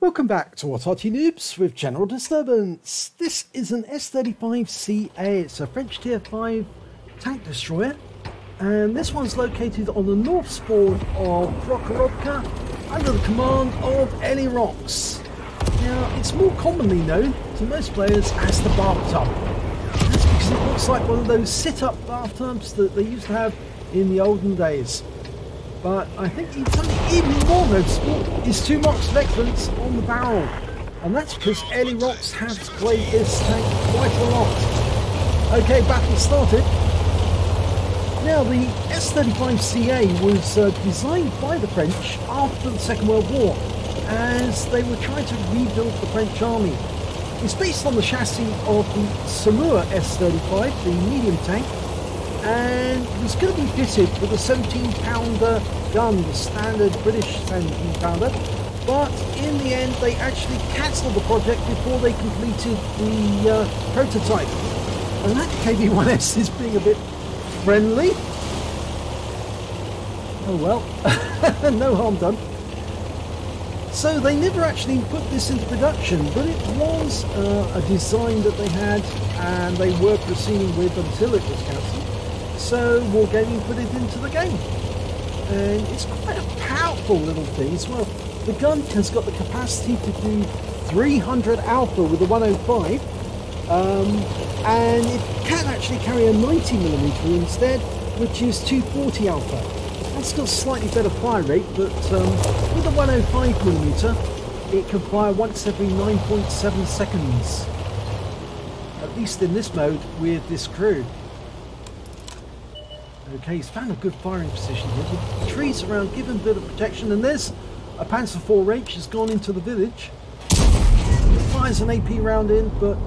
Welcome back to Arty Noobs with General Disturbance. This is an S35 CA. It's a French Tier 5 tank destroyer, and this one's located on the north spawn of Prokhorovka under the command of Elirox. Now, it's more commonly known to most players as the bathtub. That's because it looks like one of those sit-up bathtubs that they used to have in the olden days. But I think something even more noticeable is 2 marks of excellence on the barrel. And that's because Elirox has played this tank quite a lot. Okay, battle started. Now, the S35 CA was designed by the French after the Second World War, as they were trying to rebuild the French army. It's based on the chassis of the Saumur S35, the medium tank, and it was going to be fitted with a 17-pounder gun, the standard British 17-pounder, but in the end they actually cancelled the project before they completed the prototype. And that KB1S is being a bit friendly. Oh well, no harm done. So they never actually put this into production, but it was a design that they had and they were proceeding with until it was cancelled. So Wargaming put it into the game, and it's quite a powerful little thing as well. The gun has got the capacity to do 300 alpha with the 105, and it can actually carry a 90mm instead, which is 240 alpha. That's got slightly better fire rate, but with a 105mm it can fire once every 9.7 seconds, at least in this mode with this crew. Okay, he's found a good firing position here. The trees around give him a bit of protection, and there's a Panzer IV-H has gone into the village. Fires an AP round in, but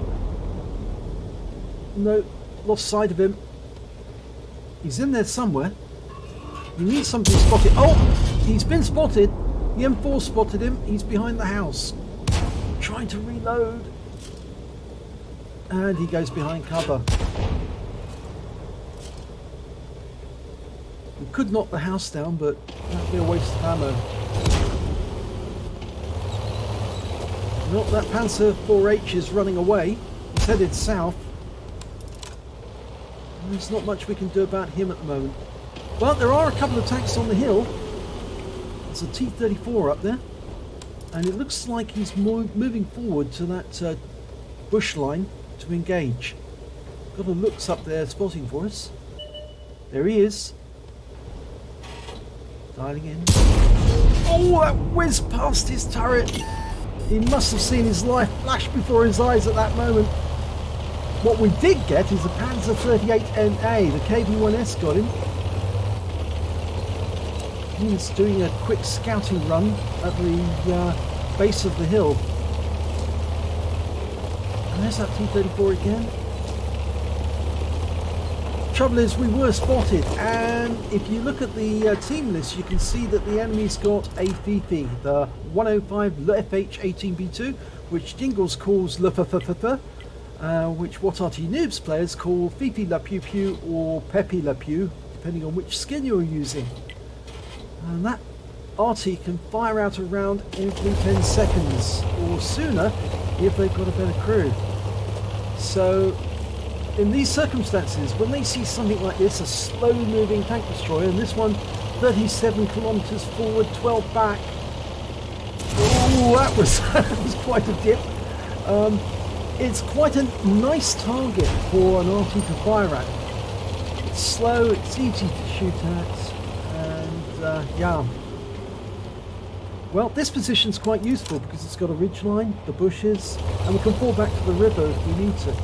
no, lost sight of him. He's in there somewhere. He needs something to spot it. Oh, he's been spotted. The M4 spotted him. He's behind the house, trying to reload, and he goes behind cover. We could knock the house down, but that'd be a waste of ammo. Well, that Panzer IV-H is running away. He's headed south. And there's not much we can do about him at the moment. Well, there are a couple of tanks on the hill. There's a T-34 up there, and it looks like he's moving forward to that bush line to engage. Got a looks up there spotting for us. There he is. Dialing in. Oh, that whizzed past his turret. He must have seen his life flash before his eyes at that moment. What we did get is a Panzer 38NA. The KB1S got him. He's doing a quick scouting run at the base of the hill. And there's that T-34 again. Trouble is, we were spotted, and if you look at the team list, you can see that the enemy's got a Fifi, the 105 FH18B2, which Jingles calls Le F, which what Arty Noobs players call Fifi La Pew Pew or Pepe La Pew, depending on which skin you're using. And that Arty can fire out a round every 10 seconds or sooner if they've got a better crew. So in these circumstances, when they see something like this, a slow-moving tank destroyer, and this one 37 kilometers forward, 12 back. Oh, that was, that was quite a dip. It's quite a nice target for an Arty to fire at. It's slow, it's easy to shoot at, and yeah. Well, this position's quite useful because it's got a ridge line, the bushes, and we can fall back to the river if we need to.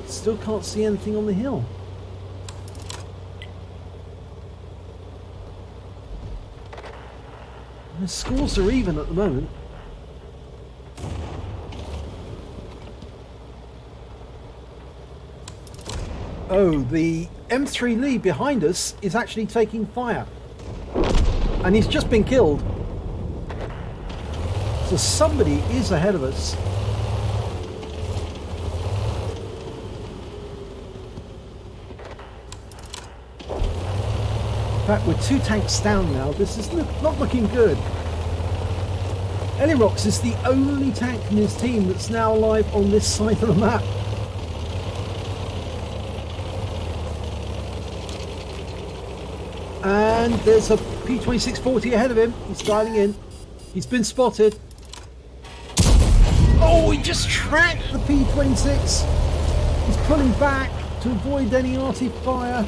Still can't see anything on the hill. The scores are even at the moment. Oh, the M3 Lee behind us is actually taking fire. And he's just been killed. So somebody is ahead of us. In fact, with 2 tanks down now, this is not looking good. Elirox is the only tank in his team that's now alive on this side of the map. And there's a P2640 ahead of him. He's dialing in. He's been spotted. Oh, he just tracked the P26. He's pulling back to avoid any Arty fire.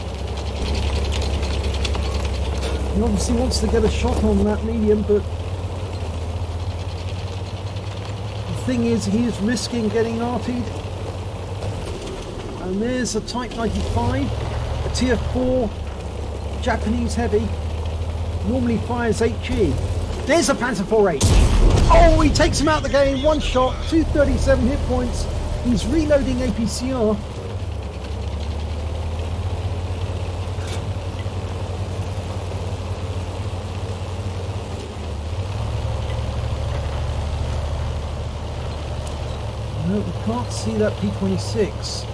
He obviously wants to get a shot on that medium, but the thing is, he is risking getting Arty'd. And there's a Type 95, a Tier 4 Japanese heavy. Normally fires HE. There's a Panzer IV H. Oh, he takes him out the game. One shot, 237 hit points. He's reloading APCR. No, we can't see that P26.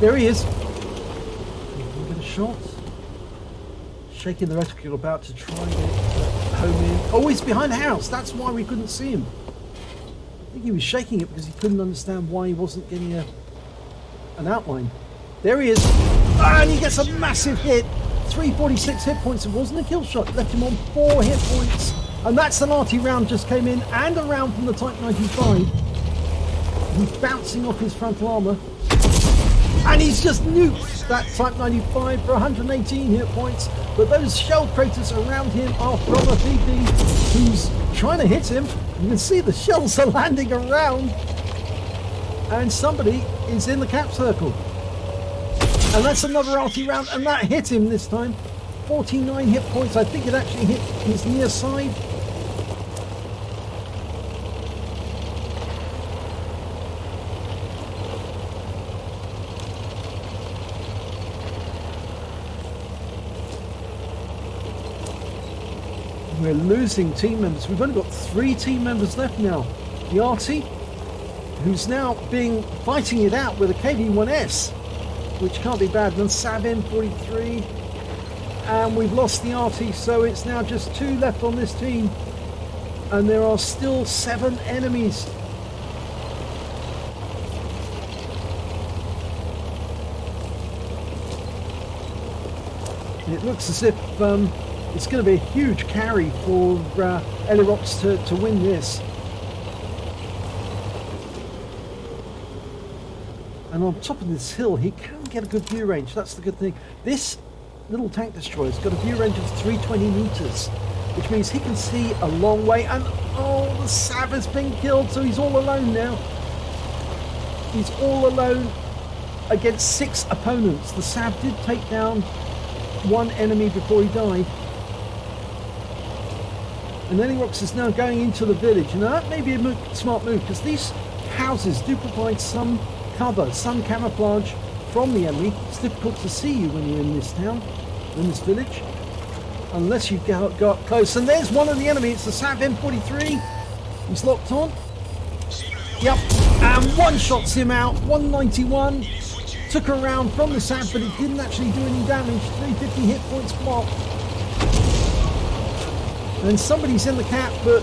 There he is. Get a shot. Shaking the reticule about to try and get home in. Oh, he's behind the house. That's why we couldn't see him. I think he was shaking it because he couldn't understand why he wasn't getting an outline. There he is. And he gets a massive hit. 346 hit points. It wasn't a kill shot. Left him on 4 hit points. And that's an Arty round just came in. And a round from the Type 95. He's bouncing off his frontal armour. And he's just nuked that Type 95 for 118 hit points. But those shell craters around him are from a VP who's trying to hit him. You can see the shells are landing around. And somebody is in the cap circle. And that's another Arty round. And that hit him this time. 49 hit points. I think it actually hit his near side. We're losing team members. We've only got 3 team members left now. The Arty, who's now fighting it out with a KV-1S, which can't be bad. And Sav M43, and we've lost the Arty, so it's now just 2 left on this team, and there are still 7 enemies. And it looks as if it's going to be a huge carry for Elirox to win this. And on top of this hill, he can get a good view range. That's the good thing. This little tank destroyer's got a view range of 320 meters, which means he can see a long way. And oh, the Sav has been killed, so he's all alone now. He's all alone against 6 opponents. The Sav did take down 1 enemy before he died. And Elirox is now going into the village. And that may be a smart move, because these houses do provide some cover, some camouflage from the enemy. It's difficult to see you when you're in this town, in this village, unless you've got close. And there's one of the enemy. It's the Sav M43. He's locked on. Yep. And one shots him out. 191. Took a round from the Sav, but it didn't actually do any damage. 350 hit points blocked. And somebody's in the cap, but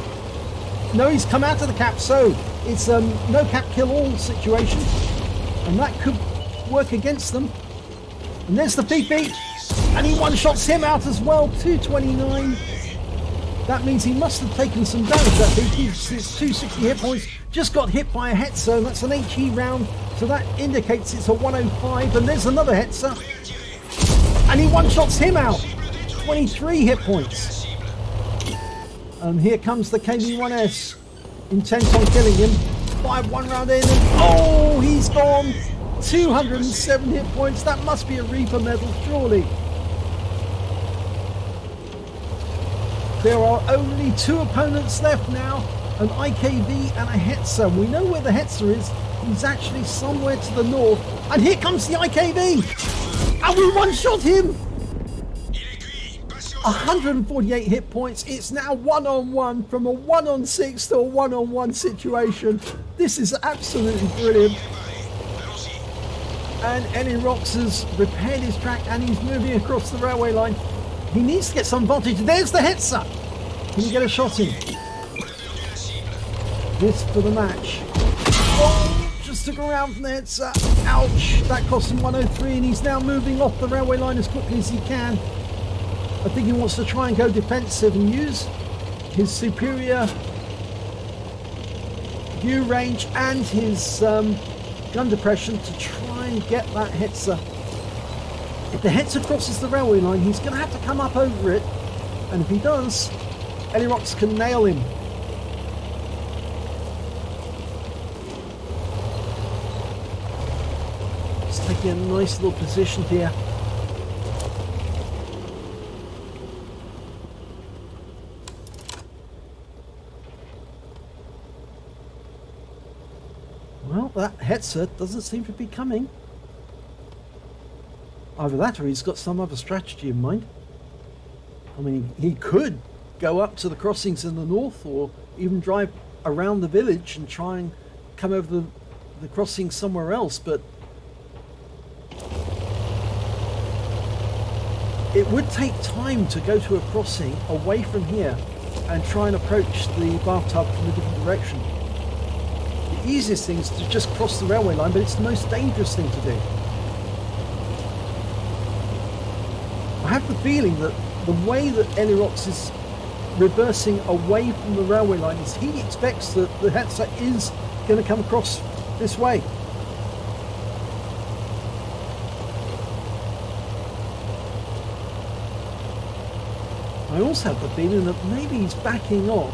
no, he's come out of the cap, so it's no cap kill all situation, and that could work against them. And there's the PP, and he one-shots him out as well. 229. That means he must have taken some damage. That PP, it's 260 hit points. Just got hit by a Hetzer. That's an HE round, so that indicates it's a 105. And there's another Hetzer, and he one-shots him out. 23 hit points. And here comes the KV-1S, intent on killing him. Fired 1 round in, and oh, he's gone. 207 hit points. That must be a Reaper medal, surely. There are only 2 opponents left now, an IKV and a Hetzer. We know where the Hetzer is. He's actually somewhere to the north. And here comes the IKV. And we one-shot him. 148 hit points. It's now 1-on-1 from a 1-on-6 to a 1-on-1 situation. This is absolutely brilliant. And Elirox has repaired his track and he's moving across the railway line. He needs to get some advantage. There's the Hetzer. Can he get a shot in? This for the match. Oh, just took around from the Hetzer. Ouch. That cost him 103 and he's now moving off the railway line as quickly as he can. I think he wants to try and go defensive and use his superior view range and his gun depression to try and get that Hetzer. If the Hetzer crosses the railway line, he's going to have to come up over it, and if he does, Elirox can nail him. Just taking a nice little position here. Well, that Hetzer doesn't seem to be coming. Either that or he's got some other strategy in mind. I mean, he could go up to the crossings in the north or even drive around the village and try and come over the crossing somewhere else, but it would take time to go to a crossing away from here and try and approach the bathtub from a different direction. The easiest thing is to just cross the railway line, but it's the most dangerous thing to do. I have the feeling that the way that Elirox is reversing away from the railway line is he expects that the Hetzer is going to come across this way. I also have the feeling that maybe he's backing off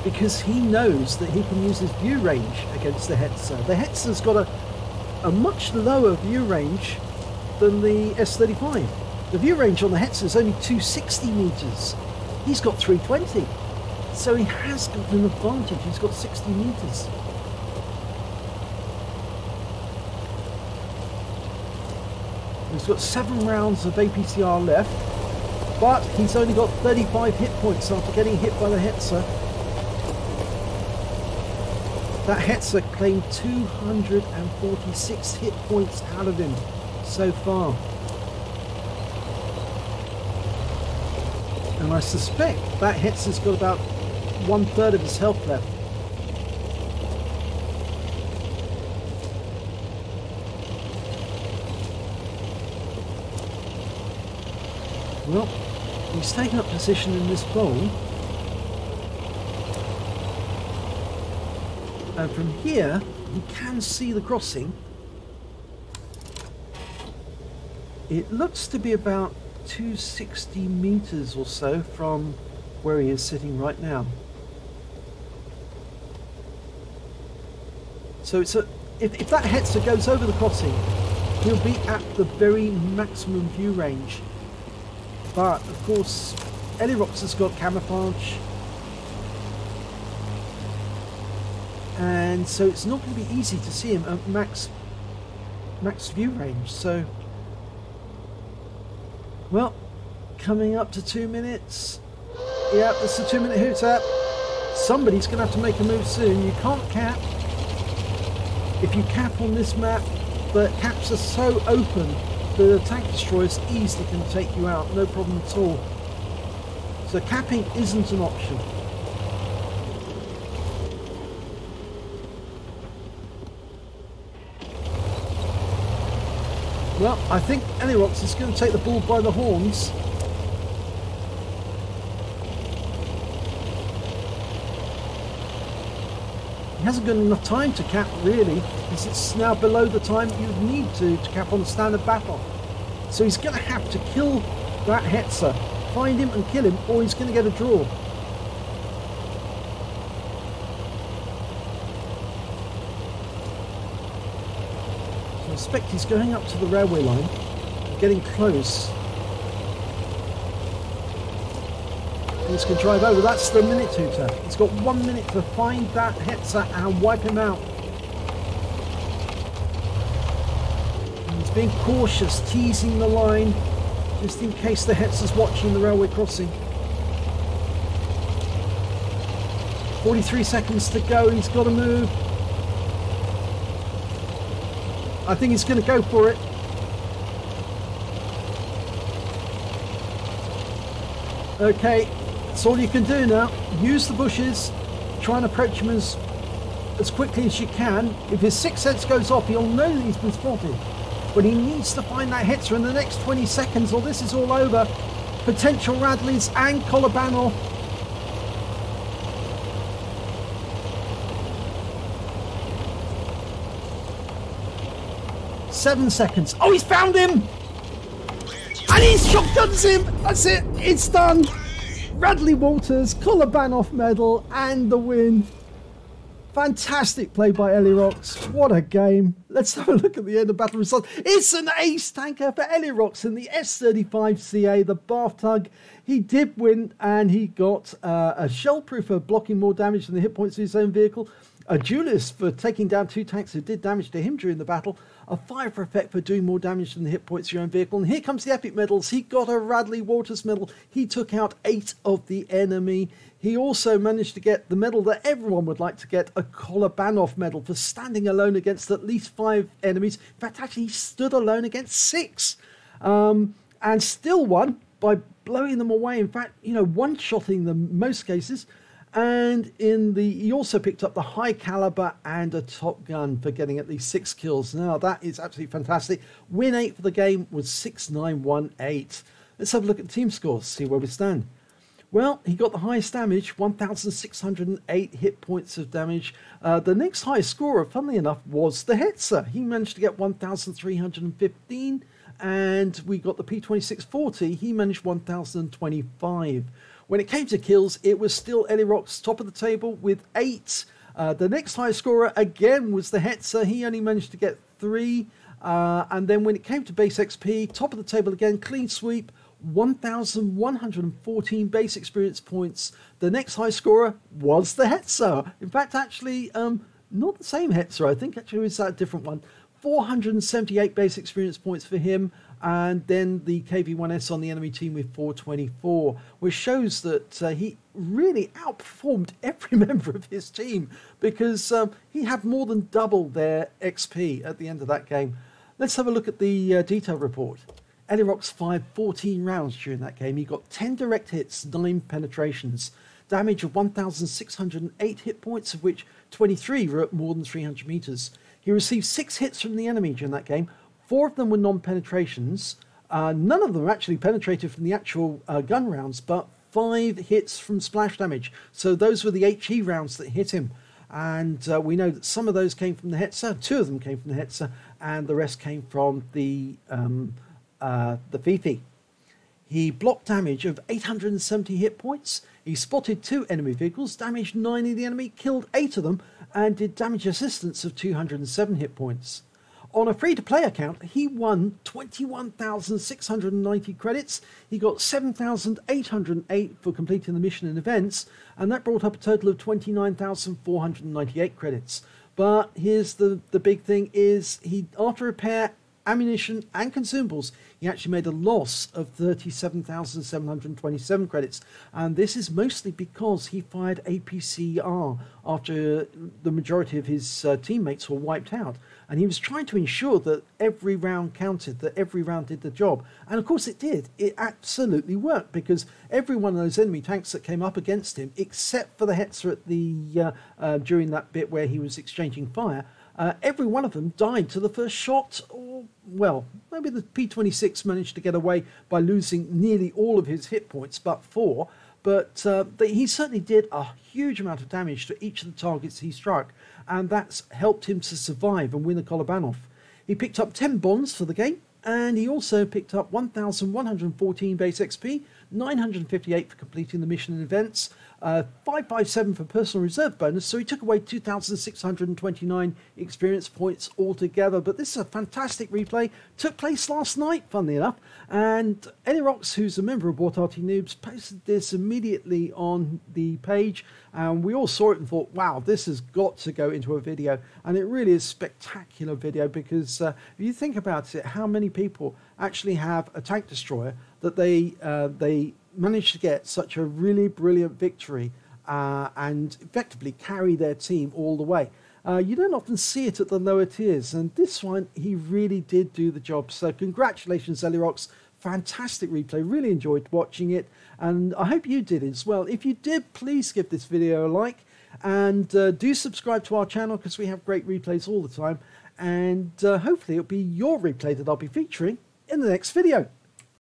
because he knows that he can use his view range against the Hetzer. The Hetzer's got a much lower view range than the S35. The view range on the Hetzer is only 260 meters. He's got 320. So he has got an advantage. He's got 60 meters. He's got 7 rounds of APCR left, but he's only got 35 hit points after getting hit by the Hetzer. That Hetzer claimed 246 hit points out of him so far. And I suspect that Hetzer's got about 1/3 of his health left. Well, he's taken up position in this bowl. And from here, you can see the crossing. It looks to be about 260 meters or so from where he is sitting right now. So it's if that Hetzer goes over the crossing, he'll be at the very maximum view range. But of course, Elirox has got camouflage, and so it's not going to be easy to see him at max view range. So, well, coming up to 2 minutes. Yeah, it's a 2-minute hoot up. Somebody's going to have to make a move soon. You can't cap. If you cap on this map, the caps are so open, the tank destroyers easily can take you out, no problem at all. So capping isn't an option. Well, I think Elirox is going to take the bull by the horns. He hasn't got enough time to cap, really, because it's now below the time you'd need to cap on a standard battle. So he's going to have to kill that Hetzer, find him and kill him, or he's going to get a draw. I suspect he's going up to the railway line, getting close. He's going to drive over. That's the minute hooter. He's got 1 minute to find that Hetzer and wipe him out. And he's being cautious, teasing the line, just in case the Hetzer's watching the railway crossing. 43 seconds to go. He's got to move. I think he's going to go for it. Okay, that's all you can do now. Use the bushes, try and approach him as quickly as you can. If his sixth sense goes off, he'll know that he's been spotted. But he needs to find that Hetzer in the next 20 seconds or this is all over. Potential Radleys and Kolobanov. Seven seconds. Oh, he's found him! And he shotguns him! That's it! It's done! Radley Walters, Kolobanov Medal, and the win. Fantastic play by Elirox. What a game. Let's have a look at the end of battle results. It's an ace tanker for Elirox in the S35 CA, the bath tug. He did win, and he got a shell-proof for blocking more damage than the hit points of his own vehicle, a duelist for taking down two tanks who did damage to him during the battle, a fire effect for doing more damage than the hit points of your own vehicle. And here comes the epic medals. He got a Radley Walters Medal. He took out 8 of the enemy. He also managed to get the medal that everyone would like to get, a Kolobanov Medal, for standing alone against at least 5 enemies. In fact, actually, he stood alone against 6. And still won by blowing them away. In fact, you know, one-shotting them in most cases. And he also picked up the high caliber and a Top Gun for getting at least 6 kills. Now, that is absolutely fantastic. Win 8 for the game was 6-9-1-8. Let's have a look at the team scores, see where we stand. Well, he got the highest damage, 1,608 hit points of damage. The next highest scorer, funnily enough, was the Hetzer. He managed to get 1,315, and we got the P2640. He managed 1,025. When it came to kills, it was still Elirox top of the table with 8. The next highest scorer, again, was the Hetzer. He only managed to get 3. And then when it came to base XP, top of the table again, clean sweep, 1,114 base experience points. The next high scorer was the Hetzer. In fact, actually, not the same Hetzer. I think actually it was a different one. 478 base experience points for him. And then the KV-1S on the enemy team with 424, which shows that he really outperformed every member of his team because he had more than double their XP at the end of that game. Let's have a look at the detail report. Elirox fired 14 rounds during that game. He got 10 direct hits, 9 penetrations, damage of 1,608 hit points, of which 23 were at more than 300 meters. He received 6 hits from the enemy during that game. 4 of them were non-penetrations. None of them actually penetrated from the actual gun rounds, but 5 hits from splash damage. So those were the HE rounds that hit him. And we know that some of those came from the Hetzer. 2 of them came from the Hetzer, and the rest came from the Fifi. He blocked damage of 870 hit points. He spotted 2 enemy vehicles, damaged 9 of the enemy, killed 8 of them, and did damage assistance of 207 hit points. On a free-to-play account, he won 21,690 credits. He got 7,808 for completing the mission and events, and that brought up a total of 29,498 credits. But here's the big thing is he, after repair, ammunition and consumables, he actually made a loss of 37,727 credits, and this is mostly because he fired APCR after the majority of his teammates were wiped out, and he was trying to ensure that every round counted, that every round did the job, and of course it did. It absolutely worked because every one of those enemy tanks that came up against him, except for the Hetzer at the during that bit where he was exchanging fire, every one of them died to the first shot, or, well, maybe the P26 managed to get away by losing nearly all of his hit points, but 4. But he certainly did a huge amount of damage to each of the targets he struck, and that's helped him to survive and win a Kolobanov. He picked up 10 bonds for the game, and he also picked up 1,114 base XP, 958 for completing the mission and events, 557 for personal reserve bonus, so he took away 2,629 experience points altogether. But this is a fantastic replay. Took place last night, funnily enough, and Elirox, who's a member of Arty Noobs, posted this immediately on the page, and we all saw it and thought, wow, this has got to go into a video. And it really is a spectacular video because if you think about it, how many people actually have a tank destroyer that they managed to get such a really brilliant victory and effectively carry their team all the way. You don't often see it at the lower tiers, and this one, he really did do the job. So congratulations, Elirox. fantastic replay, really enjoyed watching it, and I hope you did as well. If you did, please give this video a like, and do subscribe to our channel because we have great replays all the time, and hopefully it'll be your replay that I'll be featuring in the next video.